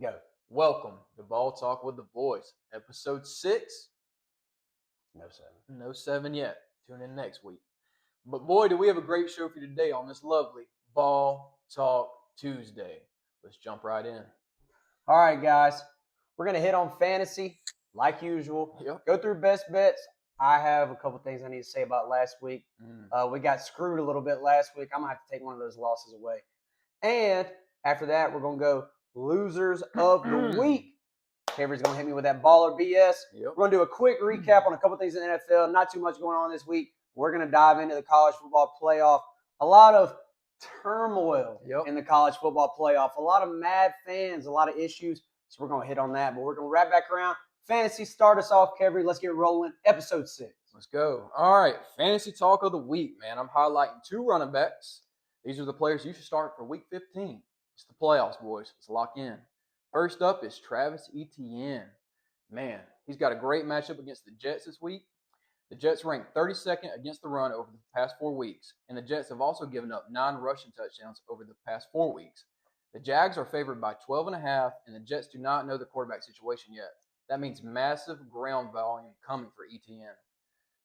Go. Welcome to Ball Talk with the Boys, episode 6. No 7. No 7 yet. Tune in next week. But boy, do we have a great show for you today on this lovely Ball Talk Tuesday. Let's jump right in. All right, guys. We're going to hit on fantasy like usual. Yep. Go through best bets. I have a couple things I need to say about last week. We got screwed a little bit last week. I'm going to have to take one of those losses away. And after that, we're going to go losers of the week. Kevin's going to hit me with that baller BS. Yep. We're going to do a quick recap on a couple things in the NFL. Not too much going on this week. We're going to dive into the college football playoff. A lot of turmoil in the college football playoff. A lot of mad fans, a lot of issues. So we're going to hit on that. But we're going to wrap back around. Fantasy, start us off, Kevin. Let's get rolling. Episode 6. Let's go. All right. Fantasy talk of the week, man. I'm highlighting 2 running backs. These are the players you should start for week 15. It's the playoffs, boys. Let's lock in. First up is Travis Etienne. Man, he's got a great matchup against the Jets this week. The Jets ranked 32nd against the run over the past 4 weeks, and the Jets have also given up 9 rushing touchdowns over the past 4 weeks. The Jags are favored by 12.5, and the Jets do not know the quarterback situation yet. That means massive ground volume coming for Etienne.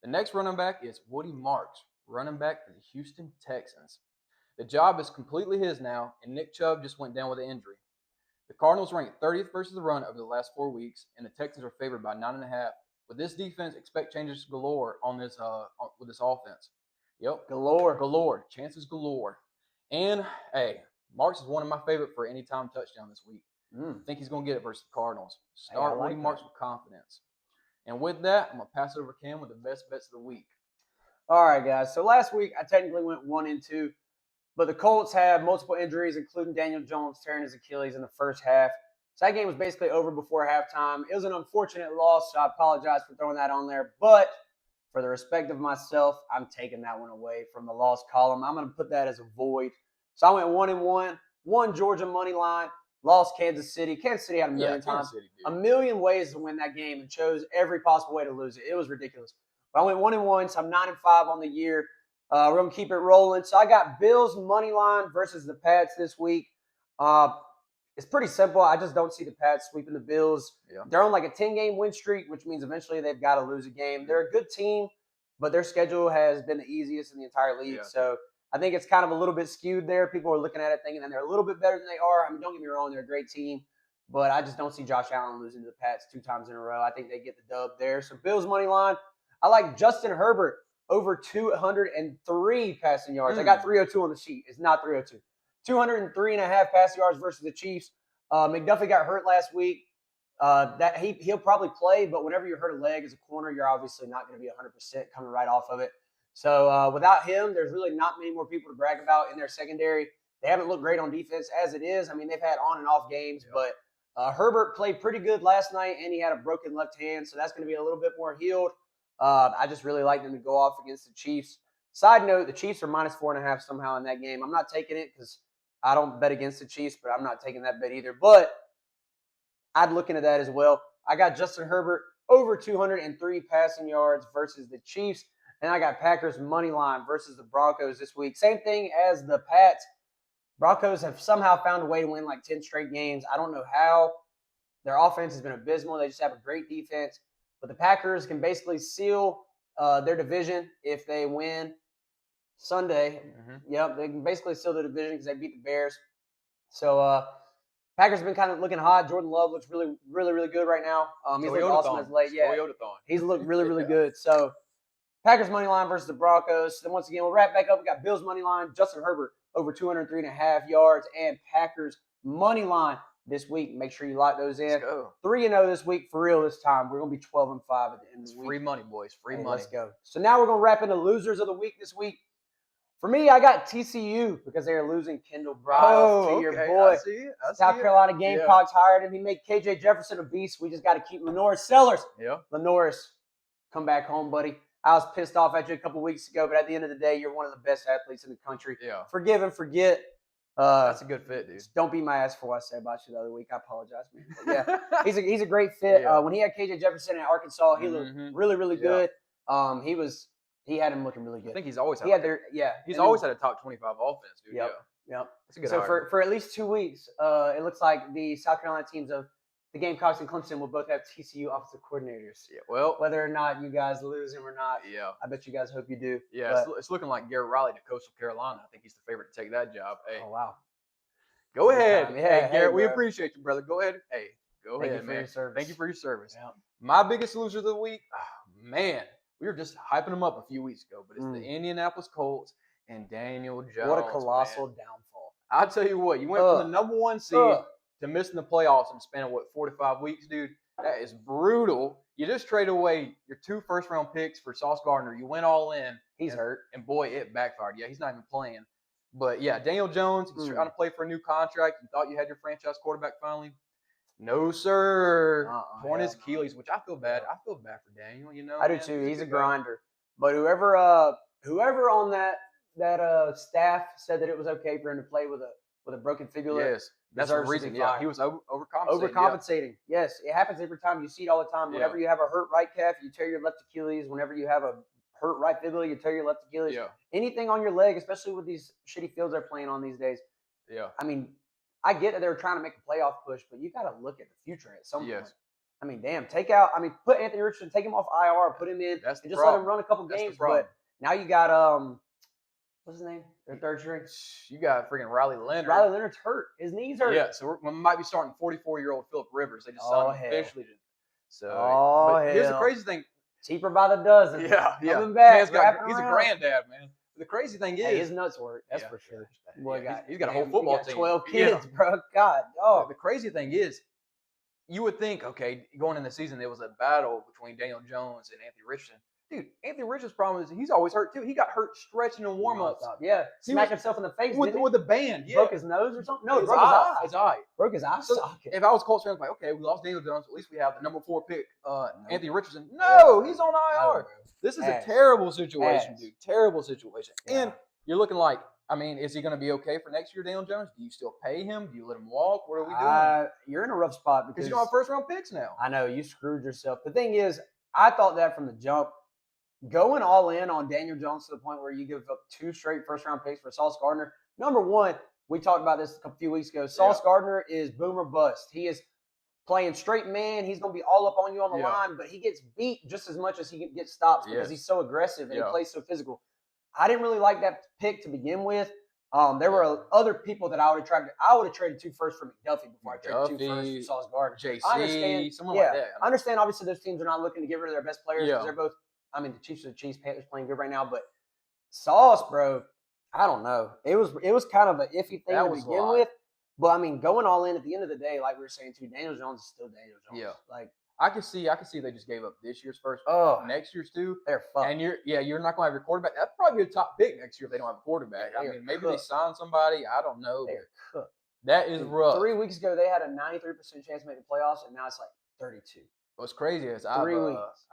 The next running back is Woody Marks, running back for the Houston Texans. The job is completely his now, and Nick Chubb just went down with an injury. The Cardinals ranked 30th versus the run over the last 4 weeks, and the Texans are favored by 9.5. With this defense, expect changes galore on this with this offense. Yep, galore, chances galore. And hey, Marks is one of my favorite for any time touchdown this week. I think he's going to get it versus the Cardinals. Start Woody Marks with confidence. And with that, I'm going to pass it over to Cam with the best bets of the week. All right, guys. So last week, I technically went 1-2, but the Colts had multiple injuries, including Daniel Jones tearing his Achilles in the first half. So that game was basically over before halftime. It was an unfortunate loss, so I apologize for throwing that on there. But for the respect of myself, I'm taking that one away from the loss column. I'm going to put that as a void. So I went 1-1, won Georgia money line, lost Kansas City. Kansas City had a million ways to win that game and chose every possible way to lose it. It was ridiculous. But I went 1-1, so I'm 9-5 on the year. We're going to keep it rolling. So I got Bills money line versus the Pats this week. It's pretty simple. I just don't see the Pats sweeping the Bills. Yeah. They're on like a 10-game win streak, which means eventually they've got to lose a game. They're a good team, but their schedule has been the easiest in the entire league. Yeah. So I think it's kind of a little bit skewed there. People are looking at it thinking that they're a little bit better than they are. I mean, don't get me wrong, they're a great team, but I just don't see Josh Allen losing to the Pats 2 times in a row. I think they get the dub there. So Bills money line. I like Justin Herbert over 203 passing yards. I got 302 on the sheet. It's not 302. 203.5 passing yards versus the Chiefs. McDuffie got hurt last week. He'll probably play, but whenever you hurt a leg as a corner, you're obviously not going to be 100% coming right off of it. So without him, there's really not many more people to brag about in their secondary. They haven't looked great on defense as it is. I mean, they've had on and off games, but Herbert played pretty good last night, and he had a broken left hand, so that's going to be a little bit more healed. I just really like them to go off against the Chiefs. Side note, the Chiefs are -4.5 somehow in that game. I'm not taking it because I don't bet against the Chiefs, but I'm not taking that bet either. But I'd look into that as well. I got Justin Herbert over 203 passing yards versus the Chiefs. And I got Packers money line versus the Broncos this week. Same thing as the Pats. Broncos have somehow found a way to win like 10 straight games. I don't know how. Their offense has been abysmal. They just have a great defense. But the Packers can basically seal their division if they win Sunday. Yep, they can basically seal the division because they beat the Bears. So Packers have been kind of looking hot. Jordan Love looks really, really, really good right now. He's looking awesome as late. Yeah, he's looked really, really good. So Packers money line versus the Broncos. Then once again, we'll wrap back up. We got Bills money line, Justin Herbert over 203.5 yards, and Packers money line this week. Make sure you lock those in. Let's go. 3-0 this week for real this time. We're going to be 12-5 at the end of the week. Free money, boys. Free money. Let's go. So now we're going to wrap into losers of the week this week. For me, I got TCU because they are losing Kendall Bryles to your boy. South Carolina Gamecocks hired him. He made KJ Jefferson a beast. We just got to keep Lenoris Sellers. Yeah. Lenoris, come back home, buddy. I was pissed off at you a couple weeks ago, but at the end of the day, you're one of the best athletes in the country. Yeah. Forgive and forget. That's a good fit, dude. Don't beat my ass for what I said about you the other week. I apologize, man. But yeah, he's a great fit. Yeah. When he had KJ Jefferson in Arkansas, he looked really, really good. He had him looking really good. I think he's always had He's always had a top 25 offense, dude. Yep. Yep. That's a good So hire. for at least 2 weeks, it looks like the South Carolina teams of the Gamecocks and Clemson will both have TCU offensive coordinators. Yeah, well, Whether or not you guys lose him or not, yeah. I bet you guys hope you do. Yeah, But, it's looking like Garrett Riley to Coastal Carolina. I think he's the favorite to take that job. Hey, oh, wow. go Big ahead. time. Hey, Yeah, Garrett, we bro. appreciate you, brother. Go ahead. Hey, go Thank ahead, you for man. your service. Thank you for your service. Yeah. My biggest loser of the week, man, we were just hyping them up a few weeks ago, but it's the Indianapolis Colts and Daniel Jones. What a colossal man. downfall. I'll tell you what, you went from the number 1 seed to missing the playoffs in the span of, 4 to 5 weeks, dude? That is brutal. You just traded away your 2 first-round picks for Sauce Gardner. You went all in. He's hurt. And boy, it backfired. Yeah, he's not even playing. But yeah, Daniel Jones, he's trying to play for a new contract. You thought you had your franchise quarterback finally. No, sir. Torn his Achilles, which I feel bad. I feel bad for Daniel, you know. I do too. He's a grinder. But whoever on that staff said that it was okay for him to play with a broken fibula. Yes, that's the reason. Yeah, he was overcompensating. Overcompensating. Yeah. Yes, it happens every time. You see it all the time. Whenever you have a hurt right calf, you tear your left Achilles. Whenever you have a hurt right fibula, you tear your left Achilles. Yeah. Anything on your leg, especially with these shitty fields they're playing on these days. Yeah. I mean, I get that they were trying to make a playoff push, but you got to look at the future at some point. I mean, damn, put Anthony Richardson, take him off IR, put him in, and just let him run a couple games. But now you got what's his name? Their third string. You got freaking Riley Leonard. Riley Leonard's hurt. His knees hurt. Yeah, so we might be starting 44-year-old Phillip Rivers. They just signed him officially. Here's the crazy thing. Cheaper by the dozen. Yeah. Coming back. He's a granddad, man. The crazy thing is, his nuts work. That's for sure. Boy, he's got a whole football team. 12 kids, bro. God. Oh. The crazy thing is, you would think, okay, going in the season, there was a battle between Daniel Jones and Anthony Richardson. Dude, Anthony Richardson's problem is he's always hurt too. He got hurt stretching in warm-ups. Yeah, smacked himself in the face with the band. Yeah. Broke his nose or something? No, broke his eye. His eye. Broke his eye socket. If I was Colts fan, I was like, okay, we lost Daniel Jones. At least we have the number 4 pick, Anthony Richardson. No, he's on IR. This is a terrible situation, dude. Terrible situation. Yeah. And you're looking like, I mean, is he going to be okay for next year, Daniel Jones? Do you still pay him? Do you let him walk? What are we doing? You're in a rough spot because you don't have first-round picks now. I know. You screwed yourself. The thing is, I thought that from the jump. Going all in on Daniel Jones to the point where you give up 2 straight first-round picks for Sauce Gardner. Number one, we talked about this a few weeks ago. Sauce Gardner is boom or bust. He is playing straight man. He's going to be all up on you on the line, but he gets beat just as much as he gets stops because he's so aggressive and he plays so physical. I didn't really like that pick to begin with. There were other people that I would have tried. I would have traded 2 firsts for McDuffie before I traded 2 firsts for Sauce Gardner. JC, someone like that. I understand. Obviously, those teams are not looking to get rid of their best players because they're both. I mean, the Chiefs are the Chiefs. Panthers playing good right now, but Sauce, bro, I don't know. It was kind of an iffy thing to begin with. But I mean, going all in at the end of the day, like we were saying too, Daniel Jones is still Daniel Jones. Yeah, like I can see they just gave up this year's first, next year's too. They're fucked. And you're not going to have your quarterback. That'd probably be a top pick next year if they don't have a quarterback. I mean, maybe they sign somebody. I don't know. They're cooked. That is rough. 3 weeks ago, they had a 93% chance to make the playoffs, and now it's like 32. What's crazy is I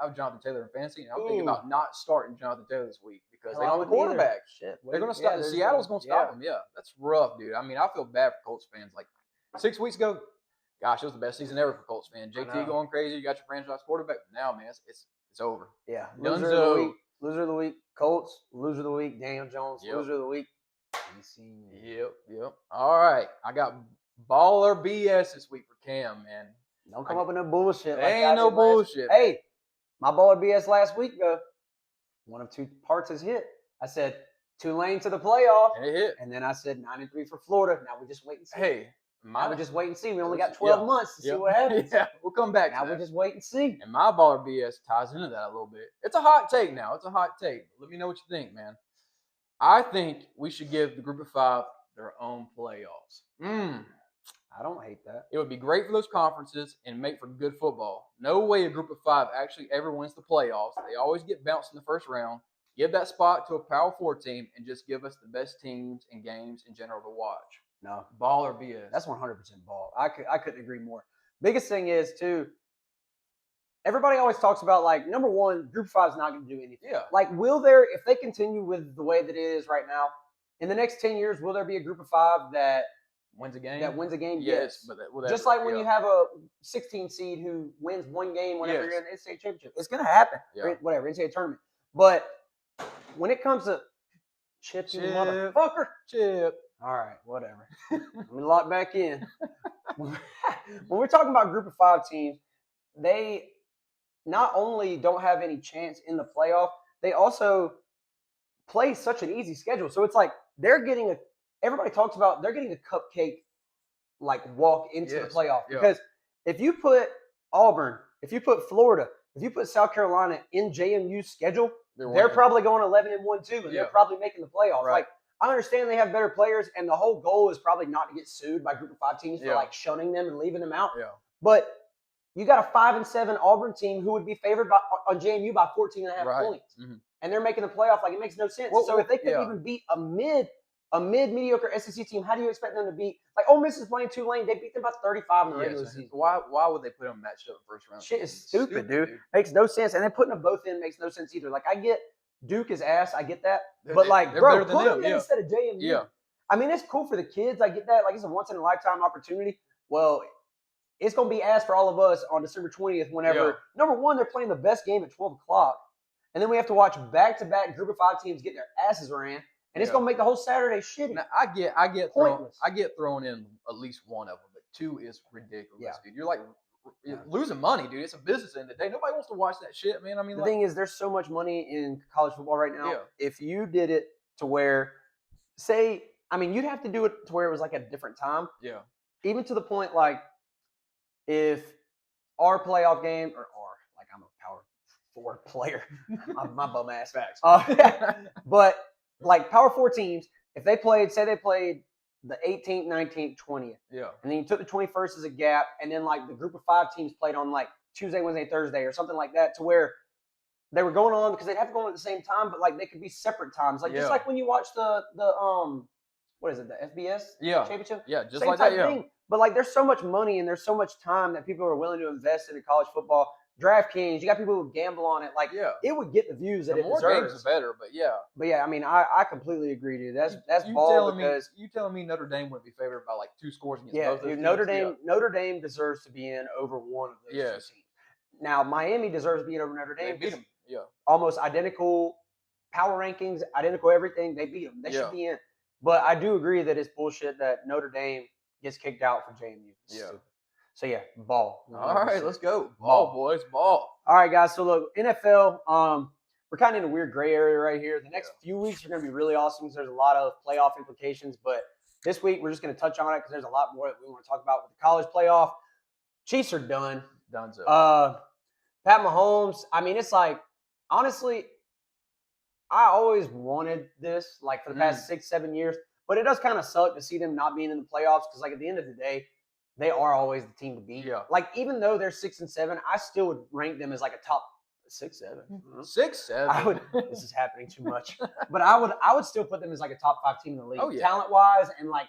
have Jonathan Taylor in fantasy, and I'm thinking about not starting Jonathan Taylor this week because they don't have a quarterback. Shit. They're going to stop. Seattle's going to stop them. Yeah, that's rough, dude. I mean, I feel bad for Colts fans. Like 6 weeks ago, gosh, it was the best season ever for Colts fans. JT going crazy. You got your franchise quarterback. Now, man, it's over. Yeah. Loser of the week. Loser of the week. Colts. Loser of the week. Daniel Jones. Loser of the week. Yep. All right. I got baller BS this week for Cam, man. Don't come up with no bullshit. Ain't no bullshit. Hey, my baller BS last week, though, one of 2 parts has hit. I said Tulane to the playoff. And it hit. And then I said 9-3 for Florida. Now we just wait and see. Hey. Now we just wait and see. We only got 12 months to see what happens. Yeah, we'll come back. Now we just wait and see. And my baller BS ties into that a little bit. It's a hot take now. It's a hot take. Let me know what you think, man. I think we should give the group of 5 their own playoffs. I don't hate that. It would be great for those conferences and make for good football. No way a group of 5 actually ever wins the playoffs. They always get bounced in the first round. Give that spot to a Power 4 team and just give us the best teams and games in general to watch. No. Ball or BS. That's 100% ball. I couldn't agree more. Biggest thing is, too, everybody always talks about, like, number one, Group 5 is not going to do anything. Yeah. Like, if they continue with the way that it is right now, in the next 10 years, will there be a Group of 5 that wins a game? Yes. But just like when you have a 16 seed who wins 1 game whenever you're in the NCAA championship. It's going to happen. Yeah. Whatever, NCAA tournament. But when it comes to Chip, you motherfucker. Chip. All right, whatever. Let me lock back in. When we're talking about group of 5 teams, they not only don't have any chance in the playoff, they also play such an easy schedule. So it's like everybody talks about they're getting a cupcake like walk into the playoff. Because if you put Auburn, if you put Florida, if you put South Carolina in JMU's schedule, they're probably going 11-1 too, and they're probably making the playoff. Right. Like, I understand they have better players, and the whole goal is probably not to get sued by group of 5 teams for like shunning them and leaving them out. Yeah. But you got a 5-7 Auburn team who would be favored on JMU by 14.5 points, and they're making the playoff. Like, it makes no sense. So if they couldn't even beat a mid-mediocre SEC team, how do you expect them to beat? Like, Ole Miss is playing Tulane. They beat them by 35 in the regular season. Why would they put them matched up first round? Shit is stupid, dude. Makes no sense. And then putting them both in makes no sense either. Like, I get Duke is ass. I get that. But, like, bro, put them in instead of JMU. Yeah. I mean, it's cool for the kids. I get that. Like, it's a once-in-a-lifetime opportunity. Well, it's going to be ass for all of us on December 20th whenever, number one, they're playing the best game at 12 o'clock. And then we have to watch back-to-back group of 5 teams get their asses ran. And it's going to make the whole Saturday shitty. Now, I get thrown in at least one of them, but 2 is ridiculous, dude. You're like losing money, dude. It's a business end of the day. Nobody wants to watch that shit, man. I mean, the thing is, there's so much money in college football right now. If you did it to where, you'd have to do it to where it was like at a different time. Yeah. Even to the point, like, if our playoff game, like I'm a power 4 player, my bum ass. Facts. But like power 4 teams, if they played the 18th, 19th, 20th, and then you took the 21st as a gap, and then like the group of 5 teams played on like Tuesday, Wednesday, Thursday, or something like that, to where they were going on because they'd have to go on at the same time, but like they could be separate times, like just like when you watch the what is it, the FBS championship? Yeah, just same like type that. Thing. But like, there's so much money and there's so much time that people are willing to invest in college football. DraftKings, you got people who gamble on it. Like, it would get the views that it deserves. The more games, the better. But I mean, I completely agree, dude. That's ball because you telling me Notre Dame would be favored by like 2 scores against both dude, those teams? Notre Dame deserves to be in over one of those 2 teams. Now, Miami deserves to be in over Notre Dame. They beat them. Yeah. Almost identical power rankings, identical everything. They beat them. They should be in. But I do agree that it's bullshit that Notre Dame gets kicked out for JMU. Stupid. So, ball. 100%. All right, let's go. Ball, boys, ball. All right, guys. So, look, NFL, we're kind of in a weird gray area right here. The next few weeks are going to be really awesome because there's a lot of playoff implications. But this week, we're just going to touch on it because there's a lot more that we want to talk about with the college playoff. Chiefs are done. Donezo. Pat Mahomes, I mean, it's like, honestly, I always wanted this, like, for the past 6-7 years. But it does kind of suck to see them not being in the playoffs because, like, at the end of the day, they are always the team to beat. Yeah. Like, even though they're 6-7, I still would rank them as like a top 6-7. 6-7. This is happening too much. But I would still put them as like a top 5 team in the league, talent-wise, and like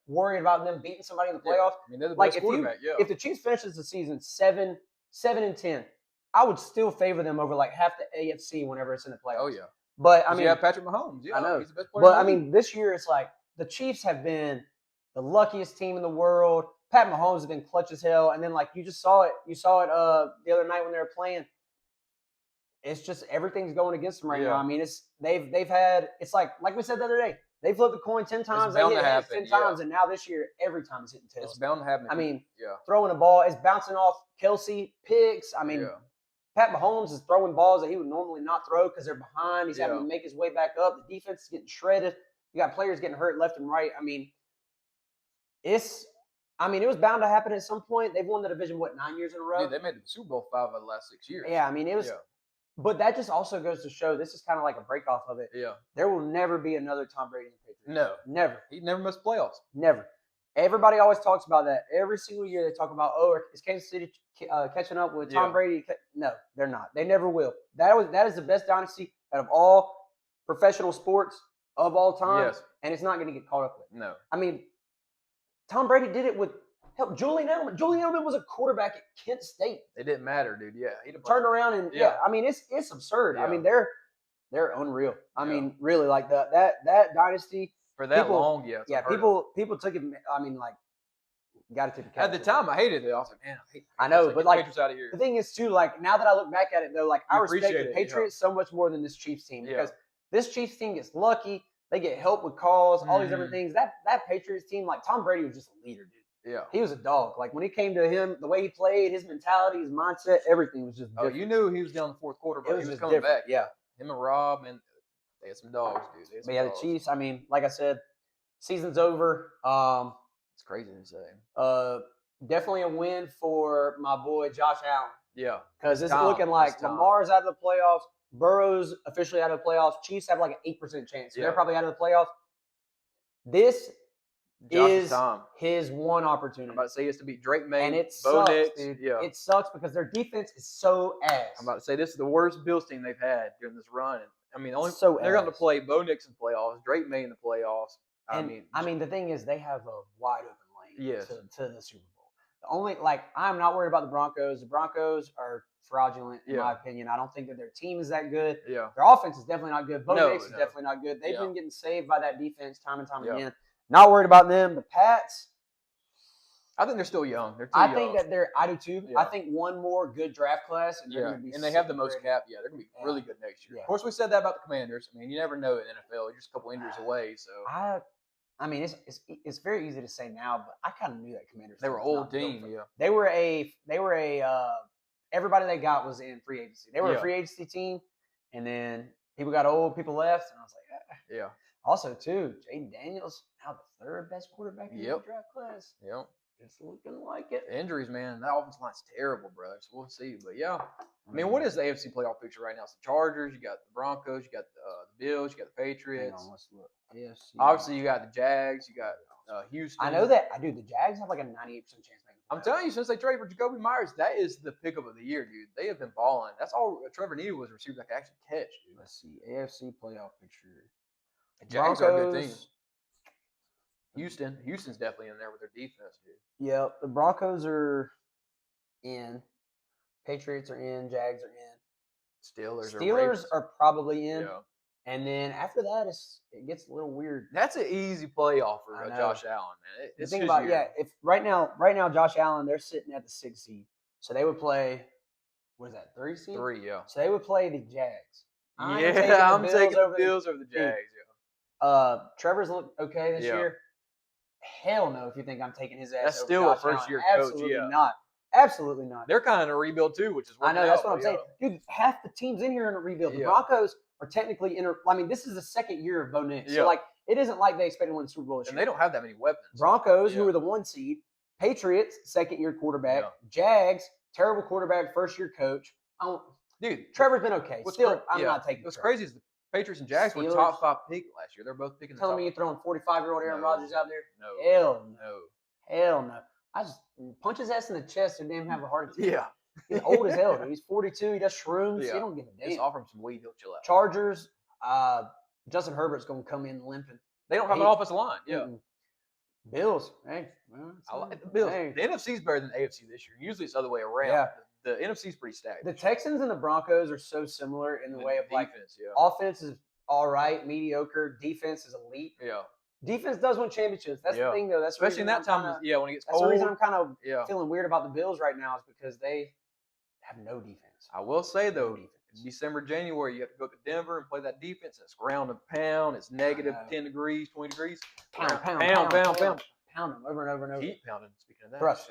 worried about them beating somebody in the playoffs. I mean, they're the like best quarterback. If the Chiefs finishes the season 7-10, I would still favor them over like half the AFC whenever it's in the playoffs. Oh yeah. But I mean, you have Patrick Mahomes. Yeah, I know. He's the best player. But I mean, this year it's like the Chiefs have been the luckiest team in the world. Pat Mahomes has been clutch as hell, and then like you just saw it. You saw it the other night when they were playing. It's just everything's going against them right now. I mean, they've had it's like we said the other day. They flipped the coin 10 times. They hit it 10 times, and now this year every time it's hitting tails. It's bound to happen. I mean, throwing a ball, it's bouncing off Kelsey picks. I mean. Pat Mahomes is throwing balls that he would normally not throw because they're behind. He's having to make his way back up. The defense is getting shredded. You got players getting hurt left and right. I mean, it was bound to happen at some point. They've won the division, 9 years in a row? Dude, they made the Super Bowl 5 of the last 6 years. Yeah, I mean, it was but that just also goes to show this is kind of like a break off of it. Yeah. There will never be another Tom Brady in the Patriots. No. Never. He never missed playoffs. Never. Everybody always talks about that. Every single year they talk about, is Kansas City catching up with Tom Brady? No, they're not. They never will. That is the best dynasty out of all professional sports of all time. Yes. And it's not going to get caught up with. No. I mean, Tom Brady did it with Julian Edelman. Julian Edelman was a quarterback at Kent State. It didn't matter, dude. Yeah. He turned around and, I mean, it's absurd. Yeah. I mean, they're unreal. I mean, really, like that dynasty. For that long, people took it. I mean, like, got to take the At the time, I hated it. I was like, man, I know, but like, Patriots out of here. The thing is too, like, now that I look back at it though, like, I respect the Patriots so much more than this Chiefs team because this Chiefs team gets lucky. They get help with calls, all these different Mhm. things. That Patriots team, like Tom Brady was just a leader, dude. Yeah. He was a dog. Like when it came to him, the way he played, his mentality, his mindset, everything was just Oh, different. you knew he was down the fourth quarter, It but was he was just coming different. back. Yeah. Him and Rob, and they had some dogs, dude. They had But some yeah, the dogs. Chiefs, I mean, like I said, season's over. It's crazy to say. Definitely a win for my boy Josh Allen. Yeah. Because it's looking like Lamar's out of the playoffs, Burrow's officially out of the playoffs, Chiefs have like an 8% chance. So they're probably out of the playoffs. This is time. his one opportunity. I'm about to say he has to beat Drake May, and it Bo sucks, Nix. dude. Yeah. It sucks because their defense is so ass. I'm about to say this is the worst Bills team they've had during this run. I mean, they're going to ass. play Bo Nix in the playoffs, Drake May in the playoffs. I mean, the thing is, they have a wide open lane Yes. to the Super Bowl. The only I'm not worried about the Broncos. The Broncos are fraudulent in my opinion. I don't think that their team is that good. Yeah. Their offense is definitely not good. Bo Nix is definitely not good. They've been getting saved by that defense time and time again. Not worried about them. The Pats, I think they're still young. They're too young. I think that I do too. Yeah. I think one more good draft class, and they're going to be. And they have the most cap. Yeah, they're going to be really good next year. Yeah. Of course, we said that about the Commanders. I mean, you never know in the NFL. You're just a couple injuries away. So I mean, it's very easy to say now, but I kind of knew that Commanders. They were an old team. Yeah. They were a everybody they got was in free agency. They were a free agency team, and then people got old, people left, and I was like, yeah. Also, too, Jaden Daniels now the third best quarterback in the draft class. Yep. It's looking like it. Injuries, man. That offensive line's terrible, bro. So we'll see. But yeah, I mean, what is the AFC playoff picture right now? It's the Chargers, you got the Broncos, you got the Bills, you got the Patriots. Hang on, let's look. AFC. Obviously, you got the Jags, you got Houston. I know that. I do. The Jags have like a 98% chance. I'm telling you, since they traded for Jacoby Myers, that is the pickup of the year, dude. They have been balling. That's all Trevor needed was a receiver that could actually catch, dude. Let's see. AFC playoff picture. The Jags are a good team. Houston's definitely in there with their defense, dude. Yep, the Broncos are in. Patriots are in. Jags are in. Steelers are probably in. Yeah. And then after that, it gets a little weird. That's an easy playoff for Josh Allen, man. It's think about if right now Josh Allen, they're sitting at the 6th seed, so they would play. What is that? 3 seed? 3, yeah. So they would play the Jags. I'm taking the Bills over the Jags. Yeah. Trevor's looked okay this year. Hell no! If you think I'm taking his ass, that's over still Josh a first-year Allen. coach. Absolutely not. Absolutely not. They're kind of in a rebuild too, which is I know. That's what I'm saying, dude. Half the teams in here are in a rebuild. The Broncos are technically in. I mean, this is the second year of Bo Nix, so like it isn't like they expect to win the Super Bowl this year. And they don't have that many weapons. Broncos, who are the 1 seed, Patriots, second-year quarterback, Jags, terrible quarterback, first-year coach. Dude, Trevor's been okay. Still, I'm not taking. What's crazy is the Patriots and Jags were top 5 pick last year. They're both picking. Telling me you're throwing 45-year-old Aaron Rodgers out there? No. Hell no. I just punch his ass in the chest and damn have a heart attack. Yeah. He's old as hell, dude. He's 42. He does shrooms. Yeah. He don't give a damn. Just offer him some weed, he'll chill out. Chargers, Justin Herbert's going to come in limping. They don't have an offensive line. Yeah. Bills. Hey. Well, I like the Bills. Hey. The NFC's better than the AFC this year. Usually it's the other way around. Yeah. The NFC's pretty stacked. The Texans and the Broncos are so similar in the way of defense, offense is all right, mediocre. Defense is elite. Yeah. Defense does win championships. That's the thing, though. That's especially in that time. When it gets cold. That's the reason I'm kind of feeling weird about the Bills right now is because they have no defense. I will say though, in December, January, you have to go to Denver and play that defense. It's ground and pound. It's negative 10 degrees, 20 degrees. Pound them over and over and over. Keep pounding. Speaking of that, thrust.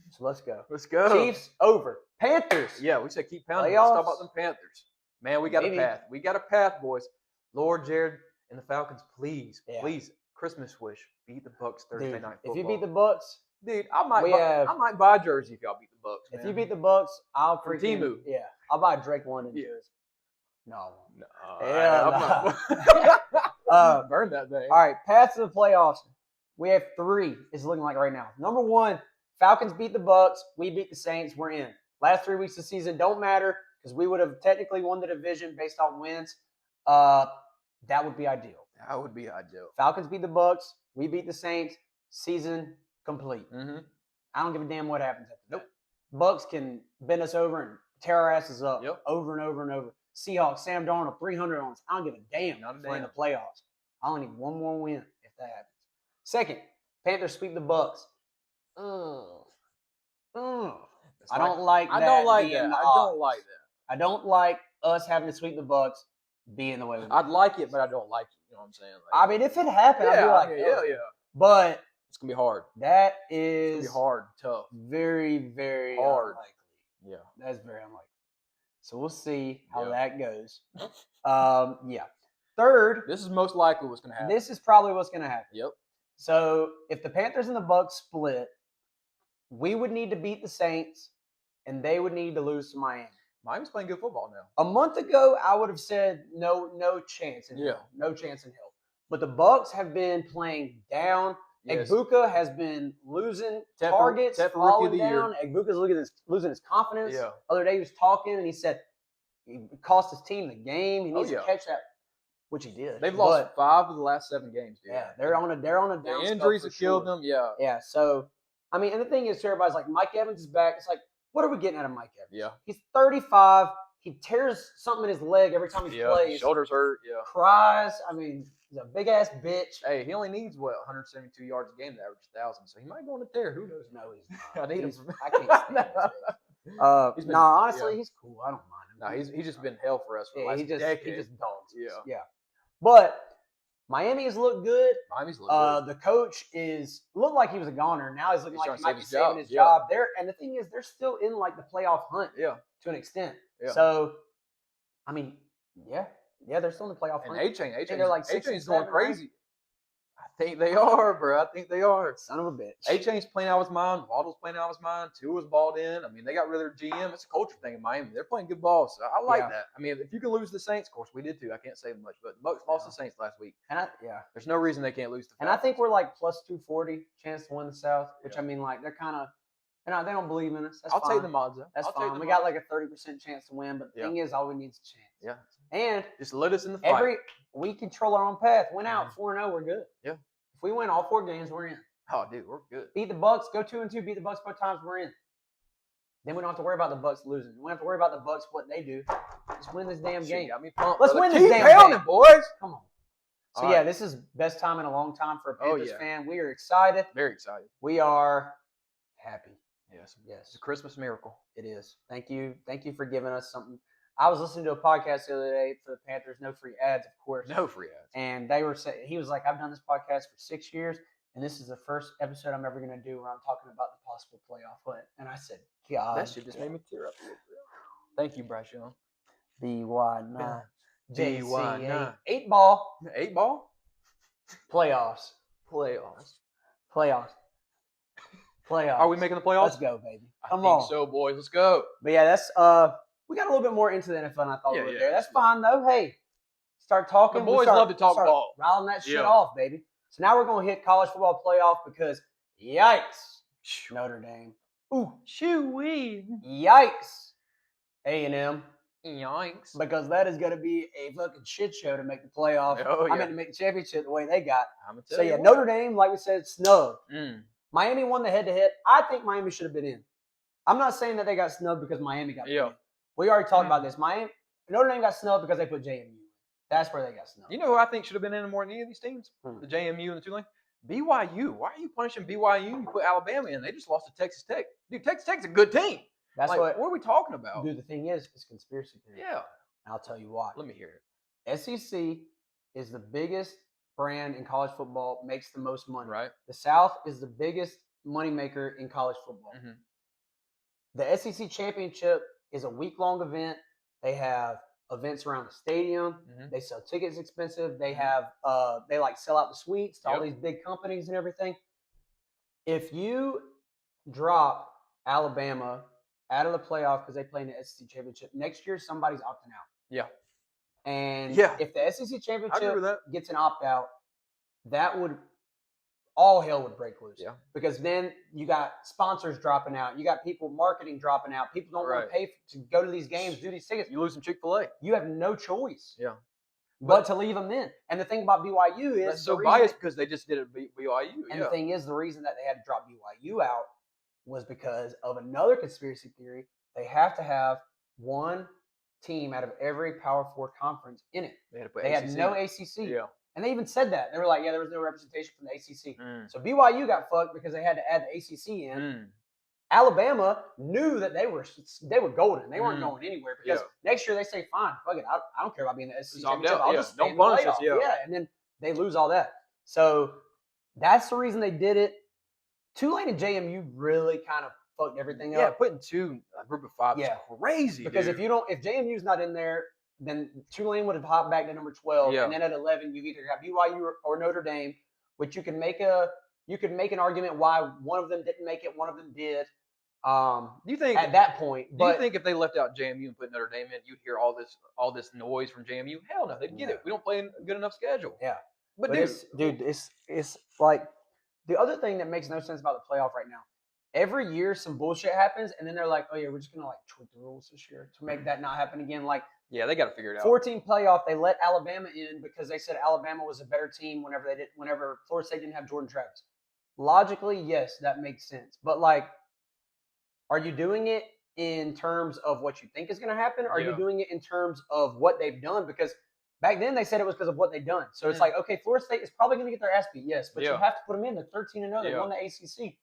So let's go. Chiefs over. Panthers. Yeah, we said keep pounding. Let's talk about them Panthers. Man, we got a path. We got a path, boys. Lord Jared and the Falcons, please, Christmas wish, beat the Bucks Thursday night football. If you beat the Bucks, dude, I might buy a jersey if y'all beat the Bucks. If you beat the Bucks, I'll freaking Temu. Yeah, I'll buy a Drake London jersey. No. Burn that thing. All right, path to the playoffs. We have 3. It's looking like right now. Number 1, Falcons beat the Bucks. We beat the Saints. We're in. Last 3 weeks of the season don't matter because we would have technically won the division based on wins. That would be ideal. Falcons beat the Bucks. We beat the Saints. Season complete. Mm-hmm. I don't give a damn what happens after that. Bucks can bend us over and tear our asses up over and over and over. Seahawks, Sam Darnold, 300 on us. I don't give a damn for in the playoffs. I only need one more win if that happens. Second, Panthers sweep the Bucks. I don't like that. I don't like that. I don't like us having to sweep the Bucks being the way we do. I'd like it, but I don't like it. You know what I'm saying? I mean, if it happened, I'd be like, yeah. But It's gonna be hard. that It's is gonna be hard, tough, very, very hard. unlikely. Yeah. That's very unlikely. So we'll see how Yeah. that goes. Yeah. Third, This is most likely what's gonna happen. this is probably what's going to happen. Yep. So if the Panthers and the Bucks split, we would need to beat the Saints, and they would need to lose to Miami. Miami's playing good football now. A month ago, I would have said no chance in hell. No chance in hell. But the Bucks have been playing down. Yes. Egbuka has been losing Except for targets, Rookie of falling the Year. down. Egbuka's losing his confidence. Yeah. The other day he was talking, and he said he cost his team the game. He needs to catch that, which he did. They've lost 5 of the last 7 games, dude. Yeah, they're on a down. The injuries have killed them. Yeah. Yeah. So I mean, and the thing is, everybody's like, Mike Evans is back. It's like, what are we getting out of Mike Evans? Yeah. He's 35. He tears something in his leg every time he plays. Shoulders hurt. Yeah. Cries. I mean, he's a big ass bitch. Hey, he only needs 172 yards a game to average 1,000. So he might go on a tear. Who knows? No, he's not. I need him. I can't stand him. Honestly, he's cool. I don't mind him. No, he's just been hell for us for the last decade. He just dogs. Yeah. But Miami has looked good. Miami's looked good. The coach looked like he was a goner. Now he's looking like he might be saving his job. job. And the thing is, they're still in like the playoff hunt. Yeah. To an extent. Yeah. So, I mean, yeah, they're still in the playoff hunt. And they're like A-Chain's going crazy. I think they are, bro. I think they are. Son of a bitch. A-Chain's playing out of his mind. Waddle's playing out of his mind. Tua's balled in. I mean, they got rid of their GM. It's a culture thing in Miami. They're playing good ball, so I like that. I mean, if you can lose the Saints, of course, we did too. I can't say much, but the Bucks lost the Saints last week. And there's no reason they can't lose the Falcons. And I think we're like plus 240 chance to win the South, which I mean, like, they're kind of, they don't believe in us. That's I'll fine. take the odds. That's fine. We got like a 30% chance to win, but the thing is, all we need is a chance. Yeah. And just let us in the fight. We control our own path. Win out 4-0, we're good. Yeah. If we win all 4 games, we're in. Oh, dude, we're good. Beat the Bucks, go 2-2, beat the Bucks both times, we're in. Then we don't have to worry about the Bucks losing. We don't have to worry about the Bucks what they do. Just win this damn game. Got me pumped. Let's win this damn game, boys. Come on. So this is best time in a long time for a Panthers fan. We are excited. Very excited. We are happy. Yes. It's a Christmas miracle. It is. Thank you for giving us something. I was listening to a podcast the other day for the Panthers. No free ads, of course. No free ads. And they were saying, he was like, I've done this podcast for 6 years, and this is the first episode I'm ever going to do where I'm talking about the possible playoff hunt. And I said, God. That shit just made me tear up a little bit. Thank you, Bryce Young. BY9. BY9. 8 ball. 8 ball? Playoffs. Are we making the playoffs? Let's go, baby. Come I on. think so, boys. Let's go. But yeah, that's we got a little bit more into the NFL than I thought we would there. That's fine though. Hey, start talking. The boys love to talk ball. Riling that shit off, baby. So now we're gonna hit college football playoff because yikes, Notre Dame. Ooh, shoo-wee. Yikes, A&M. Yikes. Because that is gonna be a fucking shit show to make the playoff. Oh, yeah. I mean to make the championship the way they got. So yeah, Notre Dame, like we said, snubbed. Miami won the head-to-head. I think Miami should have been in. I'm not saying that they got snubbed because Miami got in. We already talked about this. Notre Dame got snubbed because they put JMU in. That's where they got snubbed. You know who I think should have been in more than any of these teams? The JMU and the Tulane. BYU. Why are you punishing BYU? You put Alabama in. They just lost to Texas Tech. Dude, Texas Tech's a good team. That's what are we talking about? Dude, the thing is, it's conspiracy theory. Yeah. I'll tell you why. Let me hear it. SEC is the biggest brand in college football, makes the most money. Right. The South is the biggest moneymaker in college football. The SEC championship is a week-long event. They have events around the stadium. They sell tickets expensive. They have they like sell out the suites to all these big companies and everything. If you drop Alabama out of the playoff because they play in the SEC championship, next year somebody's opting out. Yeah. And if the SEC championship gets an opt-out, that would all hell would break loose. Yeah. Because then you got sponsors dropping out. You got people marketing dropping out. People don't want to pay to go to these games, do these tickets. You lose some Chick-fil-A. You have no choice. Yeah. But to leave them in. And the thing about BYU is that's so biased because they just did it at BYU. And the thing is, the reason that they had to drop BYU out was because of another conspiracy theory. They have to have one team out of every Power 4 conference in it. They had no ACC. Yeah. And they even said that. They were like, there was no representation from the ACC. So BYU got fucked because they had to add the ACC in. Alabama knew that they were golden. They weren't going anywhere because next year they say, fine, fuck it. I don't care about being the SEC championship. I'll just stay in the playoff. And then they lose all that. So that's the reason they did it. Tulane and JMU really kind of fucked everything Yeah, up. putting 2 group of 5 is crazy. Because dude. if JMU's not in there, then Tulane would have hopped back to number 12, Yeah. and then at 11 you've either got BYU or Notre Dame, which you could make an argument why one of them didn't make it, one of them did. Do you think at that point? Do you think if they left out JMU and put Notre Dame in, you'd hear all this noise from JMU? Hell no, they'd get it. We don't play a good enough schedule. Yeah, but dude, it's like the other thing that makes no sense about the playoff right now. Every year, some bullshit happens, and then they're like, "Oh yeah, we're just gonna like tweak the rules this year to make that not happen again." Like, yeah, they got to figure it out. 14 playoff, they let Alabama in because they said Alabama was a better team whenever Florida State didn't have Jordan Travis. Logically, yes, that makes sense. But like, are you doing it in terms of what you think is going to happen? Or are you doing it in terms of what they've done? Because back then they said it was because of what they've done. So it's like, okay, Florida State is probably going to get their ass beat, yes, but you have to put them in. They're 13-0. They won the ACC.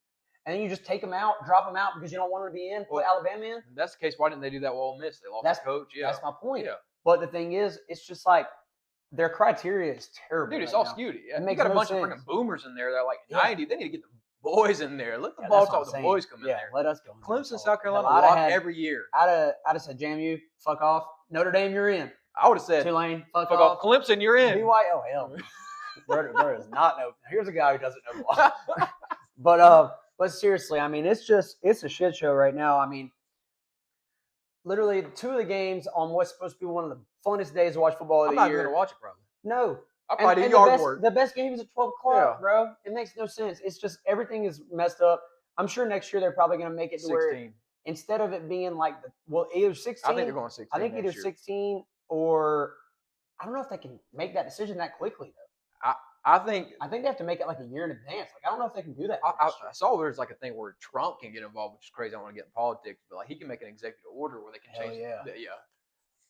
And then you just take them out, drop them out because you don't want them to be in, put Alabama in. If that's the case, why didn't they do that with Ole Miss? They lost the coach. Yeah, that's my point. Yeah. But the thing is, it's just like their criteria is terrible. Dude, it's right all now. skewed. Yeah. It you makes got a no bunch sense. of freaking boomers in there. They're like 90. They need to get the boys in there. Let the the boys come in there. Let us go. Clemson, South Carolina, lock every year. I'd have said, JMU, fuck off. Notre Dame, you're in. I would have said, Tulane, fuck off. Clemson, you're in. BYU, oh hell, there is not no. Here's a guy who doesn't know ball. But seriously, I mean, it's a shit show right now. I mean, literally 2 of the games on what's supposed to be one of the funnest days to watch football of the year. I'm not going to watch it, probably. No. I'll probably do yard work. The best game is at 12 o'clock, bro. It makes no sense. It's just everything is messed up. I'm sure next year they're probably going to make it to 16. where instead of it being like either 16. I think they're going 16. I think either 16 or I don't know if they can make that decision that quickly though. I think they have to make it like a year in advance. Like I don't know if they can do that. I saw there's like a thing where Trump can get involved, which is crazy. I don't want to get in politics, but like he can make an executive order where they can change.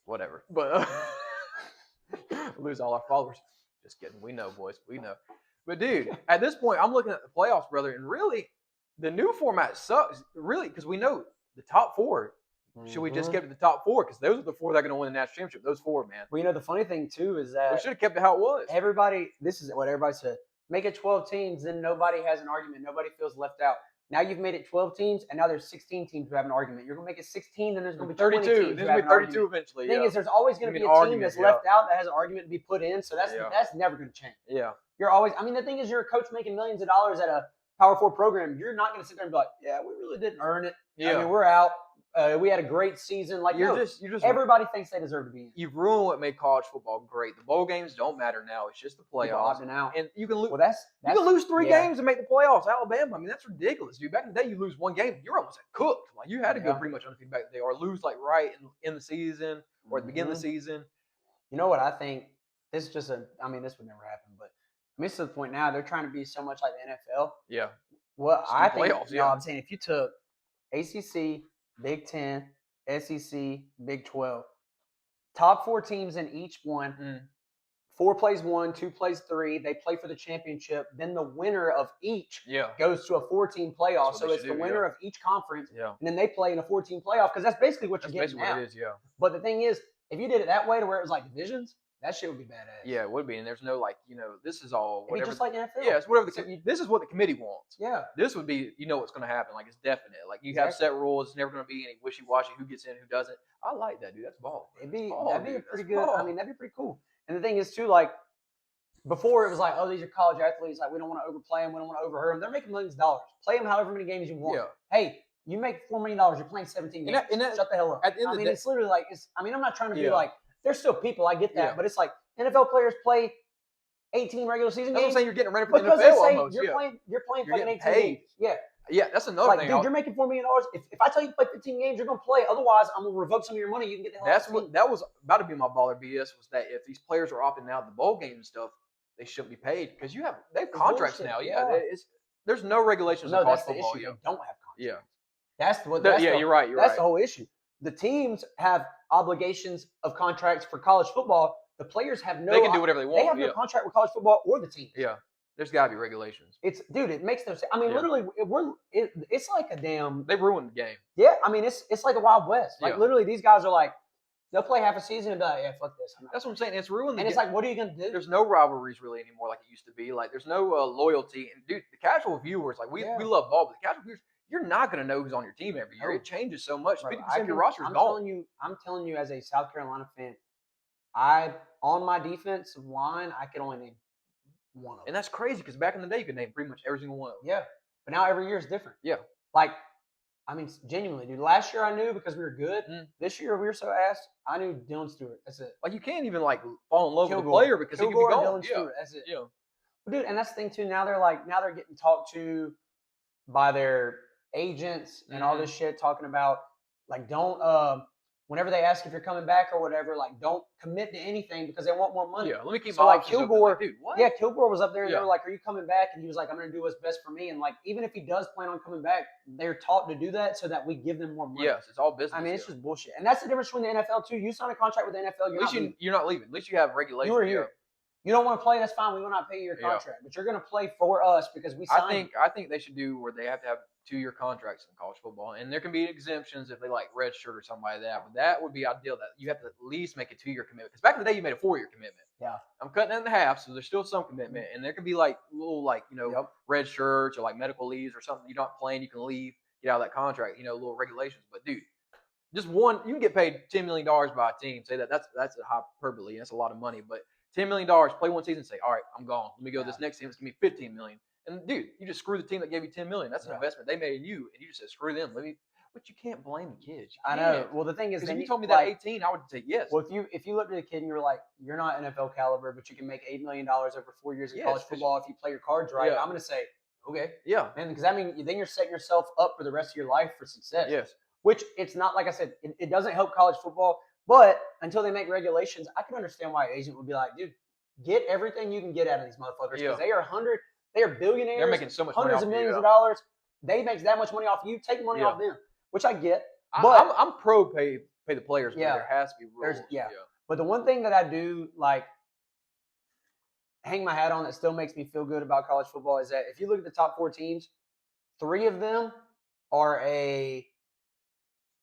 Whatever. But lose all our followers. Just kidding. We know, boys. We know. But dude, at this point, I'm looking at the playoffs, brother, and really, the new format sucks. Really, because we know the top 4. Should we just keep it the top 4? Because those are the 4 that are going to win the national championship. Those 4, man. Well, you know, the funny thing, too, is that we should have kept it how it was. This is what everybody said. Make it 12 teams, then nobody has an argument. Nobody feels left out. Now you've made it 12 teams, and now there's 16 teams who have an argument. You're going to make it 16, then there's going to be 32. 20 teams. There's going to be 32 eventually. The thing is, there's always going to be a team that's left out that has an argument to be put in, so that's never going to change. Yeah. You're always – I mean, the thing is, you're a coach making millions of dollars at a Power 4 program. You're not going to sit there and be like, yeah, we really didn't earn it. Yeah. I mean, we're out. We had a great season. Like you're just everybody thinks they deserve to be in. You've ruined what made college football great. The bowl games don't matter now. It's just the playoffs. And you can lose. Well, you can lose 3 games and make the playoffs. Alabama. I mean, that's ridiculous, dude. Back in the day, you lose 1 game, you're almost cooked. Like you had to go pretty much undefeated back in the day, or lose like right in the season or at the beginning of the season. You know what I think? This is just I mean, this would never happen, but I mean, it's to the point now they're trying to be so much like the NFL. Yeah. Well, I think playoffs. I'm saying if you took ACC, Big 10. SEC, Big 12. Top 4 teams in each one. 4 plays 1, 2 plays 3. They play for the championship. Then the winner of each goes to a 4-team playoff. So it's the winner of each conference. Yeah. And then they play in a 4-team playoff because that's basically what you're getting now. What it is, yeah. But the thing is, if you did it that way to where it was like divisions, that shit would be badass. Yeah, it would be. And there's no this is all whatever. It'd be just like NFL. Yeah, it's whatever. This is what the committee wants. Yeah. This would be, what's going to happen. Like, it's definite. Like, you have set rules. It's never going to be any wishy-washy who gets in, who doesn't. I like that, dude. That's ball. That'd be pretty good. I mean, that'd be pretty cool. And the thing is, too, like, before it was like, oh, these are college athletes. Like, we don't want to overplay them. We don't want to overhurt them. They're making millions of dollars. Play them however many games you want. Yeah. Hey, you make $4 million. You're playing 17 games. Shut the hell up. It's literally like, I'm not trying to be like, there's still people. I get that. But it's like, NFL players play 18 regular season games. I'm saying you're getting ready for the NFL almost. You're playing fucking 18 paid. games. Yeah. Yeah, that's another thing. Dude, you're making $4 million. If I tell you to play 15 games, you're going to play. Otherwise, I'm going to revoke some of your money. You can get the hell out of the that was about to be my baller BS was that if these players are opting out of the bowl game and stuff, they shouldn't be paid because they have contracts now. Yeah, there's no regulations in college football. They don't have contracts. Yeah. You're right. That's the whole issue. The teams have obligations of contracts for college football. The players have no. They can do whatever they want. They have no contract with college football or the team. Yeah, there's got to be regulations. It makes no sense. I mean, literally, it's like a damn. They ruined the game. Yeah, I mean, it's like a Wild West. Like literally, these guys are like, They'll play half a season and be like, yeah, fuck this. That's what I'm saying. It's ruined. And it's like, what are you gonna do? There's no rivalries really anymore like it used to be. Like there's no loyalty. And dude, the casual viewers, like we love ball, but the casual viewers, you're not gonna know who's on your team every year. It changes so much. 50% of your roster is gone. I'm telling you, as a South Carolina fan, on my defensive line, I can only name one of them. And that's crazy because back in the day, you could name pretty much every single one of them. Yeah, but now every year is different. Yeah, like. I mean, genuinely, dude. Last year I knew because we were good. This year we were so ass. I knew Dylan Stewart. That's it. Like you can't even like fall in love with a player because he could be gone. Dylan Stewart. That's it. Yeah. But dude, and that's the thing too. Now they're getting talked to by their agents and all this shit, talking about like don't whenever they ask if you're coming back or whatever, like don't commit to anything because they want more money. Yeah, let me keep so my like Kilgore. Dude, what? Yeah, Kilgore was up there and they were like, "Are you coming back?" And he was like, "I'm going to do what's best for me." And like, even if he does plan on coming back, they're taught to do that so that we give them more money. Yes, it's all business. I mean, it's just bullshit, and that's the difference between the NFL too. You sign a contract with the NFL, you're not leaving. At least you have regulations. You were here. You don't want to play, that's fine. We will not pay you your contract, but you're going to play for us because we signed. I think they should do where they have to have 2-year contracts in college football, and there can be exemptions if they like redshirt or something like that. But that would be ideal. That you have to at least make a 2-year commitment. Because back in the day, you made a 4-year commitment. Yeah, I'm cutting it in half, so there's still some commitment, and there can be like little red shirts or like medical leaves or something. You're not playing, you can leave, get out of that contract. Little regulations. But dude, just one, you can get paid $10 million by a team. Say that's a hyperbole. That's a lot of money, but $10 million, play one season, say, all right, I'm gone. Let me go to this next team. It's going to be $15 million. And, dude, you just screw the team that gave you $10 million. That's an investment they made in you, and you just said, screw them. But you can't blame the kids. I know. Well, the thing is, if you told me that at 18, I would say yes. Well, if you looked at a kid and you were like, you're not NFL caliber, but you can make $8 million over 4 years in college football if you play your cards right, I'm going to say, okay. Yeah. And because, I mean, then you're setting yourself up for the rest of your life for success. Yes. Which it's not, like I said, it doesn't help college football. But until they make regulations, I can understand why an agent would be like, dude, get everything you can get out of these motherfuckers because they are billionaires. They're making so much money hundreds of millions of dollars. They make that much money off you. Take money off them, which I get. But I'm pro pay the players, but there has to be rules. But the one thing that I do like hang my hat on that still makes me feel good about college football is that if you look at the top 4 teams, 3 of them are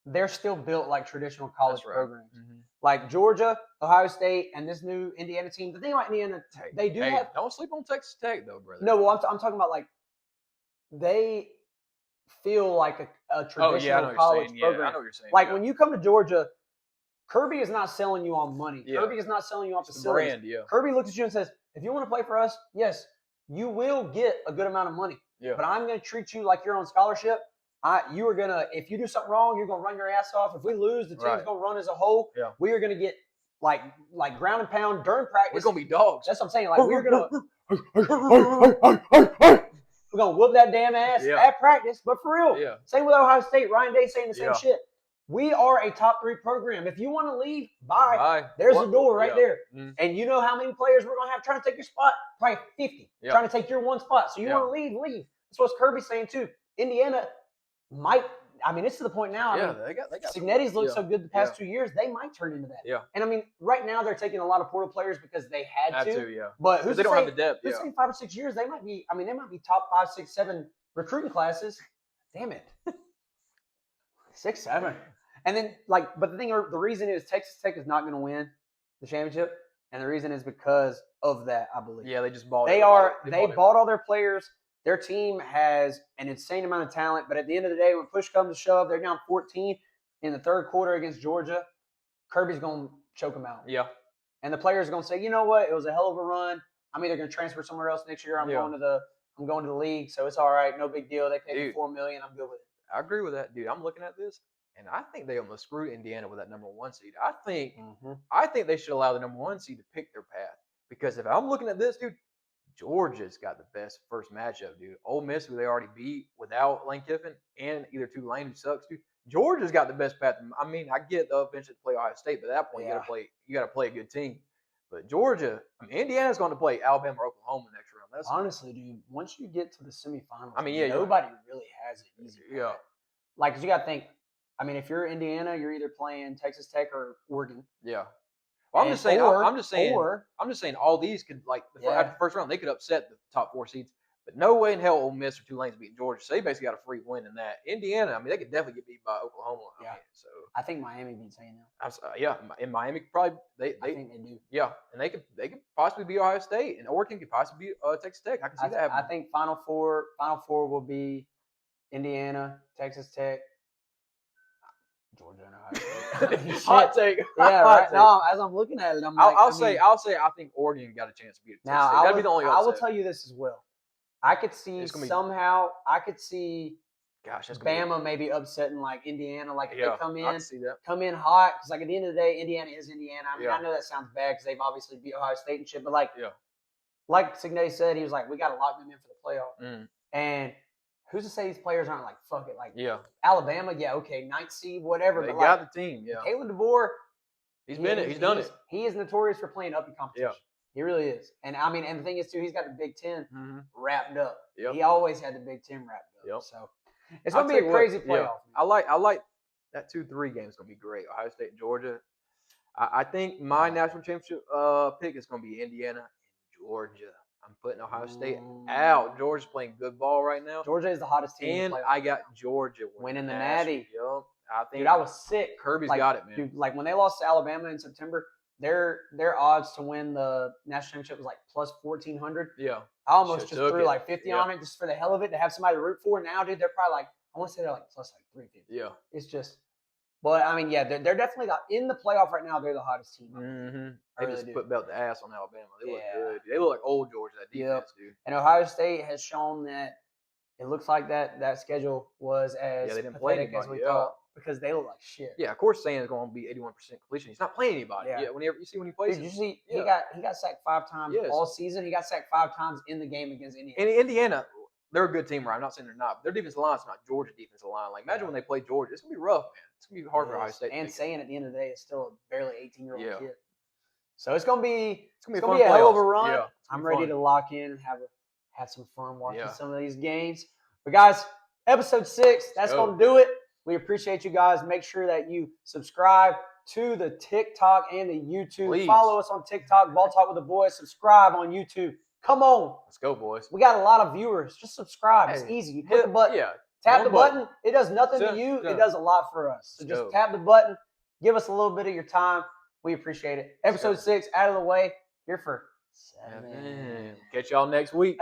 they're still built like traditional college programs. Mm-hmm. Like Georgia, Ohio State, and this new Indiana team. The thing about Indiana, they do have. Don't sleep on Texas Tech, though, brother. No, well, I'm talking about like they feel like a traditional college program. I know what you're saying. Like when you come to Georgia, Kirby is not selling you on money. Yeah. Kirby is not selling you on facilities. Brand, yeah. Kirby looks at you and says, if you want to play for us, yes, you will get a good amount of money. Yeah. But I'm going to treat you like you're on scholarship. You are going to, if you do something wrong, you're going to run your ass off. If we lose, the team's going to run as a whole. Yeah. We are going to get like ground and pound during practice. We're going to be dogs. That's what I'm saying. Like we're going to whoop that damn ass at practice. But for real, same with Ohio State. Ryan Day saying the same shit. We are a top 3 program. If you want to leave, bye. There's the door right there. Mm-hmm. And you know how many players we're going to have trying to take your spot? Probably 50 trying to take your one spot. So you want to leave. That's what Kirby's saying too. Indiana might, I mean, it's to the point now. I mean, they got Signetti's looked so good the past 2 years, they might turn into that. Yeah. And I mean, right now they're taking a lot of portal players because they had to. But who's they don't have the depth. Who's saying 5 or 6 years, they might be top 5, 6, 7 recruiting classes. Damn it. 6, 7. And then, but the reason is Texas Tech is not going to win the championship, and the reason is because of that, I believe. Yeah, they just bought. They bought all their players. Their team has an insane amount of talent, but at the end of the day, when push comes to shove, they're down 14 in the third quarter against Georgia. Kirby's going to choke them out. Yeah. And the players are going to say, you know what? It was a hell of a run. I'm either going to transfer somewhere else next year. I'm going to the league, so it's all right. No big deal. They paid me $4 million. I'm good with it. I agree with that, dude. I'm looking at this, and I think they almost screwed Indiana with that number 1 seed. I think they should allow the number 1 seed to pick their path, because if I'm looking at this, dude, Georgia's got the best first matchup, dude. Ole Miss, who they already beat without Lane Kiffin, and either Tulane, who sucks, dude. Georgia's got the best path. I mean, I get they'll eventually play Ohio State, but at that point, you got to play a good team. But Georgia, I mean, Indiana's going to play Alabama or Oklahoma next round. That's honestly, dude. Once you get to the semifinals, I mean, nobody really has it easy. Yeah, like 'cause you got to think. I mean, if you're Indiana, you're either playing Texas Tech or Oregon. Yeah. Well, I'm just saying all these could after the first round they could upset the top 4 seeds. But no way in hell Ole Miss or Tulane's beating Georgia. So they basically got a free win in that. Indiana, I mean, they could definitely get beat by Oklahoma. Yeah. I mean, so I think Miami beats A&M. yeah, in Miami probably I think they do. Yeah, and they could possibly beat Ohio State, and Oregon could possibly beat Texas Tech. I can see that happening. I think Final Four will be Indiana, Texas Tech, Georgia, and Ohio State. Hot take. Yeah, Hot right. take. No, as I'm looking at it, I'm like, I'll say I think Oregon got a chance to beat Texas now Tech. That'd be the only I will upset. tell you this as well. I could see somehow. I could see. Gosh, that's Bama maybe upsetting like Indiana, like if they I can see that. come in hot, because like at the end of the day, Indiana is Indiana. I mean, Yeah. I know that sounds bad because they've obviously beat Ohio State and shit, but like Signe said, he was like, we got to lock them in for the playoff. And who's to say these players aren't like, fuck it, like Alabama, okay, 9th seed, whatever. They but got like, the team, Kalen DeBoer, he's done it. He is notorious for playing up in competition. Yeah. He really is. And I mean, and the thing is too, he's got the Big Ten wrapped up. Yep. He always had the Big Ten wrapped up. Yep. So it's gonna be a crazy playoff. I like that 2-3 game is gonna be great. Ohio State and Georgia. I think my national championship pick is gonna be Indiana and Georgia. I'm putting Ohio State out. Georgia's playing good ball right now. Georgia is the hottest team. And I got Georgia winning the Natty. Yep. I think, dude, I was sick. Kirby's got it, man. Dude, like when they lost to Alabama in September, their odds to win the national championship was like plus 1,400. Yeah. I almost just threw like 50 on it just for the hell of it to have somebody to root for. Now, dude, they're probably like, I want to say they're like plus like 350. Yeah. It's just, but I mean, yeah, they're definitely in the playoff right now. They're the hottest team. They really just put belt the ass on Alabama. They look good. They look like old Georgia, that defense, dude. And Ohio State has shown that it looks like that schedule was as they didn't play pathetic as we thought because they look like shit. Yeah, of course, Sam is going to be 81% completion. He's not playing anybody. Yeah, whenever you see when he plays. Did you see he got sacked 5 times all season? He got sacked 5 times in the game against Indiana. And Indiana, they're a good team, right? I'm not saying they're not. But their defensive line is not Georgia defensive line. Like, imagine when they play Georgia. It's going to be rough, man. It's going to be hard for Ohio State. And saying at the end of the day, it's still a barely 18-year-old kid. So it's going to be a playoffs. hell of a run. Yeah, I'm ready to lock in and have some fun watching some of these games. But guys, episode 6, that's going to do it. We appreciate you guys. Make sure that you subscribe to the TikTok and the YouTube. Please. Follow us on TikTok, Ball Talk with the Boys. Subscribe on YouTube. Come on. Let's go, boys. We got a lot of viewers. Just subscribe. It's easy. You click the button. Yeah. Tap the button. It does nothing to you. It does a lot for us. So just tap the button. Give us a little bit of your time. We appreciate it. Episode 6 out of the way. Here for 7. Catch y'all next week.